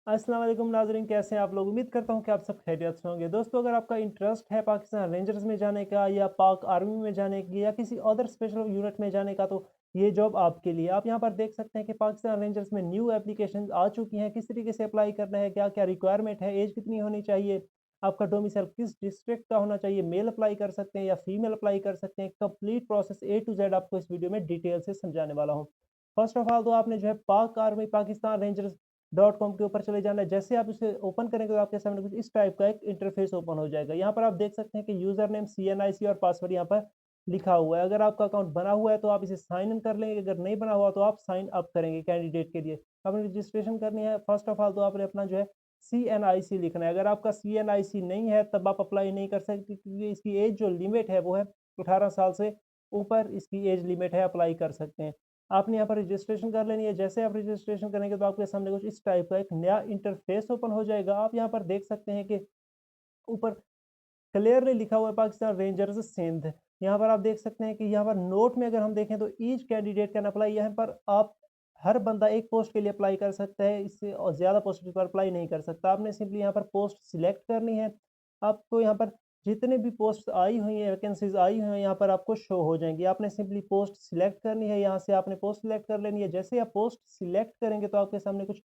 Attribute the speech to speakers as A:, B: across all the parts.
A: अस्सलाम वालेकुम नाज़रीन, कैसे हैं आप लोग? उम्मीद करता हूँ कि आप सब खैरियत से होंगे। दोस्तों, अगर आपका इंटरेस्ट है पाकिस्तान रेंजर्स में जाने का या पाक आर्मी में जाने की या किसी अदर स्पेशल यूनिट में जाने का, तो ये जॉब आपके लिए। आप यहाँ पर देख सकते हैं कि पाकिस्तान रेंजर्स में न्यू एप्लीकेशन आ चुकी हैं। किस तरीके से अप्लाई करना है, क्या-क्या रिक्वायरमेंट है, एज कितनी होनी चाहिए, आपका डोमिसाइल किस डिस्ट्रिक्ट का होना चाहिए, मेल अप्लाई कर सकते हैं या फीमेल अप्लाई कर सकते हैं। Complete process A to Z आपको इस वीडियो में डिटेल से समझाने वाला हूँ। फर्स्ट ऑफ ऑल तो आपने जो है पाक आर्मी पाकिस्तान रेंजर्स .com के ऊपर चले जाना है। जैसे आप इसे ओपन करेंगे तो आपके सामने कुछ इस टाइप का एक इंटरफेस ओपन हो जाएगा। यहाँ पर आप देख सकते हैं कि यूज़र नेम, सीएनआईसी और पासवर्ड यहाँ पर लिखा हुआ है। अगर आपका अकाउंट बना हुआ है तो आप इसे साइन इन कर लेंगे, अगर नहीं बना हुआ तो आप साइन अप करेंगे कैंडिडेट के लिए। आपने रजिस्ट्रेशन करनी है। फर्स्ट ऑफ ऑल तो आपने अपना जो है सीएनआईसी लिखना है। अगर आपका सीएनआईसी नहीं है तब आप अप्लाई नहीं कर सकते, क्योंकि इसकी एज जो लिमिट है वो है 18 साल से ऊपर इसकी एज लिमिट है, अप्लाई कर सकते हैं। आपने यहाँ पर रजिस्ट्रेशन कर लेनी है। जैसे आप रजिस्ट्रेशन करेंगे तो आपके सामने कुछ इस टाइप का एक नया इंटरफेस ओपन हो जाएगा। आप यहाँ पर देख सकते हैं कि ऊपर क्लियरली लिखा हुआ है पाकिस्तान रेंजर्स सिंध। यहाँ पर आप देख सकते हैं कि यहाँ पर नोट में अगर हम देखें तो ईच कैंडिडेट कैन अप्लाई। यहाँ पर आप हर बंदा एक पोस्ट के लिए अप्लाई कर सकता है, इससे और ज़्यादा पोस्ट पर अप्लाई नहीं कर सकता। आपने सिंपली यहाँ पर पोस्ट सिलेक्ट करनी है। आपको यहाँ पर जितने भी पोस्ट आई हुई हैं, वैकेंसीज आई हुई हैं, यहाँ पर आपको शो हो जाएंगी। आपने सिंपली पोस्ट सिलेक्ट करनी है। यहाँ से आपने पोस्ट सिलेक्ट कर लेनी है। जैसे आप पोस्ट सिलेक्ट करेंगे तो आपके सामने कुछ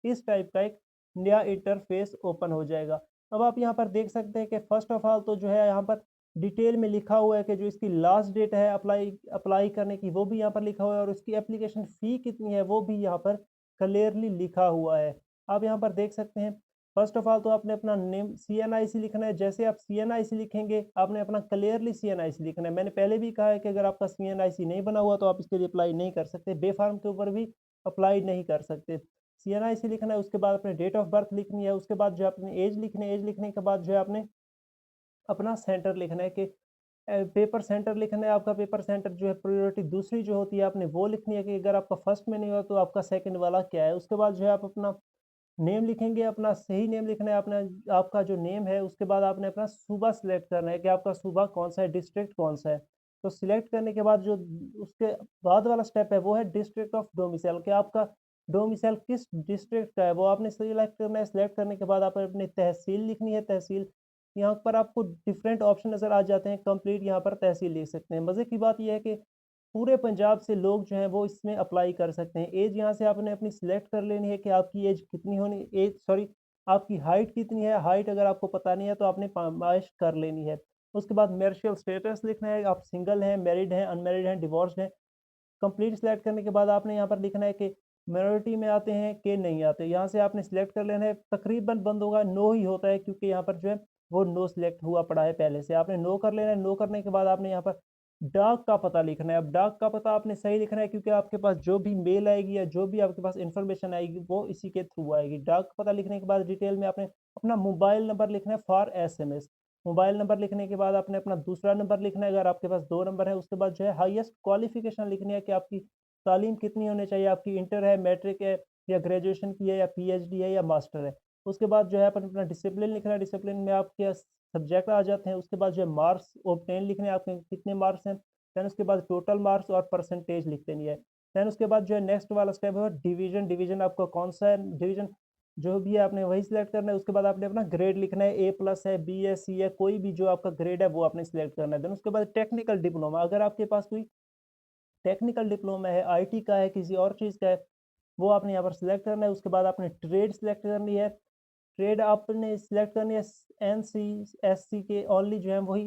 A: इस टाइप का एक नया इंटरफेस ओपन हो जाएगा। अब आप यहाँ पर देख सकते हैं कि फर्स्ट ऑफ ऑल तो जो है यहाँ पर डिटेल में लिखा हुआ है कि जो इसकी लास्ट डेट है अप्लाई अप्लाई करने की, वो भी यहाँ पर लिखा हुआ है, और उसकी एप्लीकेशन फ़ी कितनी है वो भी यहाँ पर क्लियरली लिखा हुआ है। आप यहाँ पर देख सकते हैं। फर्स्ट ऑफ ऑल तो आपने अपना नेम सीएनआईसी लिखना है। जैसे आप सीएनआईसी लिखेंगे आपने अपना क्लियरली सीएनआईसी लिखना है। मैंने पहले भी कहा है कि अगर आपका सीएनआईसी नहीं बना हुआ तो आप इसके लिए अप्लाई नहीं कर सकते, बेफार्म के ऊपर भी अप्लाई नहीं कर सकते। सीएनआईसी लिखना है, उसके बाद अपने डेट ऑफ बर्थ लिखनी है, उसके बाद जो है अपनी एज लिखनी है, एज लिखने के बाद जो है आपने अपना सेंटर लिखना है कि पेपर सेंटर लिखना है। आपका पेपर सेंटर जो है प्रायोरिटी दूसरी जो होती है आपने वो लिखनी है कि अगर आपका फर्स्ट में नहीं हुआ तो आपका सेकंड वाला क्या है। उसके बाद जो है आप अपना नेम लिखेंगे, अपना सही नेम लिखना है, अपना आपका जो नेम है। उसके बाद आपने अपना सूबा सिलेक्ट करना है कि आपका सूबा कौन-सा है, डिस्ट्रिक्ट कौन-सा है। तो सिलेक्ट करने के बाद जो उसके बाद वाला स्टेप है वो है डिस्ट्रिक्ट ऑफ डोमिसाइल, कि आपका डोमिसाइल किस डिस्ट्रिक्ट का है वो आपने सिलेक्ट करना है। सिलेक्ट करने के बाद आपने अपनी तहसील लिखनी है, तहसील। यहाँ पर आपको डिफरेंट ऑप्शन नज़र आ जाते हैं, कंप्लीट यहाँ पर तहसील लिख सकते हैं। मज़े की बात ये है कि पूरे पंजाब से लोग जो हैं वो इसमें अप्लाई कर सकते हैं। एज यहाँ से आपने अपनी सिलेक्ट कर लेनी है कि आपकी एज कितनी होनी, एज सॉरी, आपकी हाइट कितनी है। हाइट अगर आपको पता नहीं है तो आपने पामाइश कर लेनी है। उसके बाद मैरिटल स्टेटस लिखना है, आप सिंगल हैं, मैरिड हैं, अनमैरिड हैं, डिवोर्स्ड हैं। कंप्लीट सिलेक्ट करने के बाद आपने यहाँ पर लिखना है कि माइनॉरिटी में आते हैं कि नहीं आते। यहाँ से आपने सिलेक्ट कर लेना है। तकरीबन बंदों का नो ही होता है, क्योंकि यहाँ पर जो है वो नो सिलेक्ट हुआ पड़ा है पहले से। आपने नो कर लेना है। नो करने के बाद आपने यहाँ पर डाक का पता लिखना है। अब डाक का पता आपने सही लिखना है, क्योंकि आपके पास जो भी मेल आएगी या जो भी आपके पास इन्फॉर्मेशन आएगी वो इसी के थ्रू आएगी। डाक का पता लिखने के बाद डिटेल में आपने अपना मोबाइल नंबर लिखना है फॉर एसएमएस। मोबाइल नंबर लिखने के बाद आपने अपना दूसरा नंबर लिखना है, अगर आपके पास 2 नंबर है। उसके बाद जो है हाईएस्ट क्वालिफ़िकेशन लिखनी है कि आपकी तालीम कितनी होनी चाहिए, आपकी इंटर है, मैट्रिक है या ग्रेजुएशन की है या पीएचडी है या मास्टर है। उसके बाद जो है अपन अपना डिसिप्लिन लिखना है। डिसिप्लिन में आपके सब्जेक्ट आ जाते हैं। उसके बाद जो है मार्क्स ऑब्टेन लिखने हैं, आपके कितने मार्क्स हैं। देन उसके बाद टोटल मार्क्स और परसेंटेज लिख देनी है। देन उसके बाद जो है नेक्स्ट वाला स्टेप है डिवीज़न। डिवीज़न आपका कौन-सा है, डिवीज़न जो भी है आपने वही सिलेक्ट करना है। उसके बाद आपने अपना ग्रेड लिखना है, ए प्लस है, बी है, सी है, कोई भी जो आपका ग्रेड है वो आपने सिलेक्ट करना है। देन उसके बाद टेक्निकल डिप्लोमा, अगर आपके पास कोई टेक्निकल डिप्लोमा है, आईटी का है, किसी और चीज़ का है, वो आपने यहाँ पर सिलेक्ट करना है। उसके बाद आपने ट्रेड सिलेक्ट करनी है। ट्रेड आपने सिलेक्ट करनी है। एनसी, एससी के ओनली जो है वही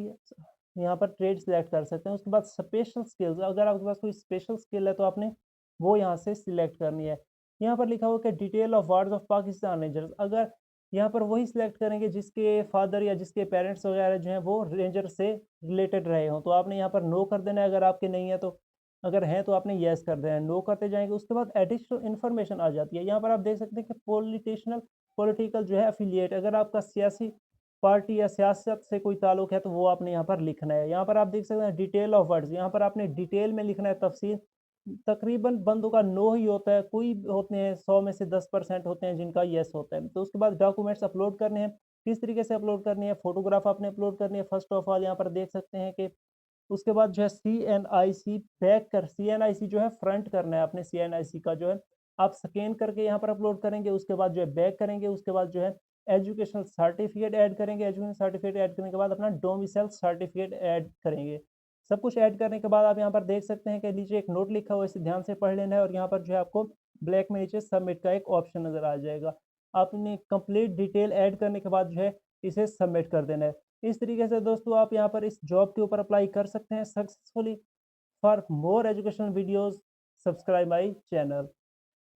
A: यहाँ पर ट्रेड सिलेक्ट कर सकते हैं। उसके बाद स्पेशल स्किल्स, अगर आपके पास कोई स्पेशल स्किल है तो आपने वो यहाँ से सिलेक्ट करनी है। यहाँ पर लिखा हुआ है कि detail of wards of Pakistan rangers, अगर यहाँ पर वही सिलेक्ट करेंगे जिसके फादर या जिसके पेरेंट्स वगैरह जो हैं वो रेंजर से रिलेटेड रहे हों, तो आपने यहाँ पर नो कर देना है अगर आपके नहीं है तो। अगर हैं तो आपने येस कर देना है। नो करते जाएँगे। उसके बाद एडिशनल इन्फॉर्मेशन आ जाती है। यहाँ पर आप देख सकते हैं कि पॉलिटिकल जो है एफिलिएट, अगर आपका सियासी पार्टी या सियासत से कोई ताल्लुक है तो वो आपने यहाँ पर लिखना है। यहाँ पर आप देख सकते हैं डिटेल ऑफ वर्ड्स, यहाँ पर आपने डिटेल में लिखना है तफ़सील। तकरीबन बंदों का नो ही होता है, कोई होते हैं 100 में से 10% होते हैं जिनका येस होता है। तो उसके बाद डॉक्यूमेंट्स अपलोड करने हैं। किस तरीके से अपलोड करनी है, फ़ोटोग्राफ आपने अपलोड करनी है। फर्स्ट ऑफ ऑल यहाँ पर देख सकते हैं कि उसके बाद जो है सीएनआईसी बैक कर, सीएनआईसी जो है फ्रंट करना है आपने, सीएनआईसी का जो है आप स्कैन करके यहाँ पर अपलोड करेंगे, उसके बाद जो है बैक करेंगे, उसके बाद जो है एजुकेशनल सर्टिफिकेट ऐड करेंगे, एजुकेशन सर्टिफिकेट ऐड करने के बाद अपना डोमिसाइल सर्टिफिकेट ऐड करेंगे। सब कुछ ऐड करने के बाद आप यहाँ पर देख सकते हैं कि नीचे एक नोट लिखा हुआ है, इसे ध्यान से पढ़ लेना है और यहाँ पर जो है आपको ब्लैक में नीचे सबमिट का एक ऑप्शन नज़र आ जाएगा। आपने कंप्लीट डिटेल ऐड करने के बाद जो है इसे सबमिट कर देना है। इस तरीके से दोस्तों आप यहाँ पर इस जॉब के ऊपर अप्लाई कर सकते हैं successfully. For more educational videos, subscribe my channel.